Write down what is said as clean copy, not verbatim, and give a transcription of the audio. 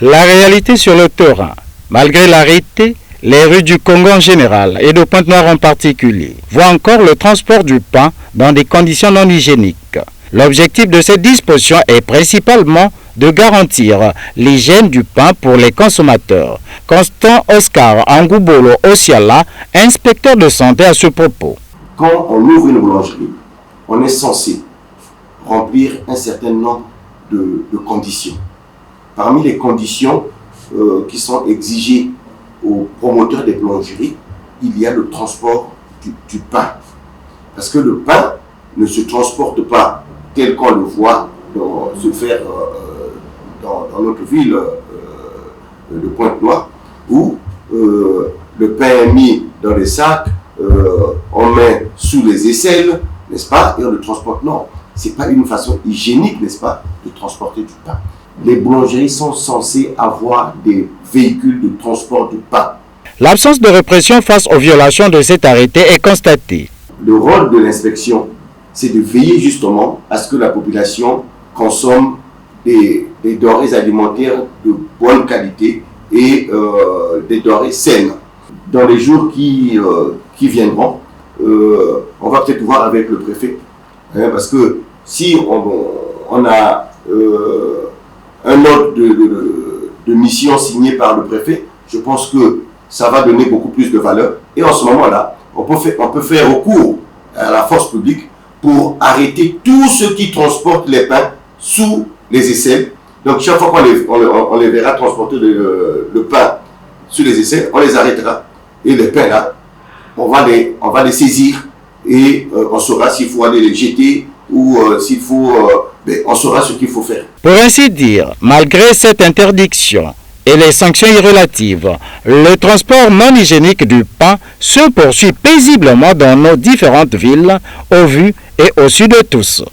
La réalité sur le terrain, malgré l'arrêté, les rues du Congo en général et de Pointe-Noire en particulier voient encore le transport du pain dans des conditions non hygiéniques. L'objectif de cette disposition est principalement de garantir l'hygiène du pain pour les consommateurs. Constant Oscar Angoubolo Osiala, inspecteur de santé à ce propos. Quand on ouvre une boulangerie, on est censé remplir un certain nombre de conditions. Parmi les conditions qui sont exigées aux promoteurs des boulangeries, il y a le transport du pain. Parce que le pain ne se transporte pas tel qu'on le voit se faire dans notre ville de Pointe-Noire, où le pain est mis dans les sacs, on met sous les aisselles, n'est-ce pas, et on le transporte. Non, ce n'est pas une façon hygiénique, n'est-ce pas, de transporter du pain. Les boulangeries sont censées avoir des véhicules de transport du pain. L'absence de répression face aux violations de cet arrêté est constatée. Le rôle de l'inspection, c'est de veiller justement à ce que la population consomme des denrées alimentaires de bonne qualité et des denrées saines. Dans les jours qui viendront, on va peut-être voir avec le préfet, hein, parce que si on a un ordre de mission signé par le préfet, je pense que ça va donner beaucoup plus de valeur. Et en ce moment-là, on peut faire recours à la force publique pour arrêter tous ceux qui transportent les pains sous les aisselles. Donc chaque fois qu'on les verra transporter le pain sous les aisselles, on les arrêtera. Et les pains là, on va les saisir et on saura s'il faut aller les jeter ou s'il faut... on saura ce qu'il faut faire. Pour ainsi dire, malgré cette interdiction et les sanctions irrelatives, le transport non hygiénique du pain se poursuit paisiblement dans nos différentes villes, au vu et au su de tous.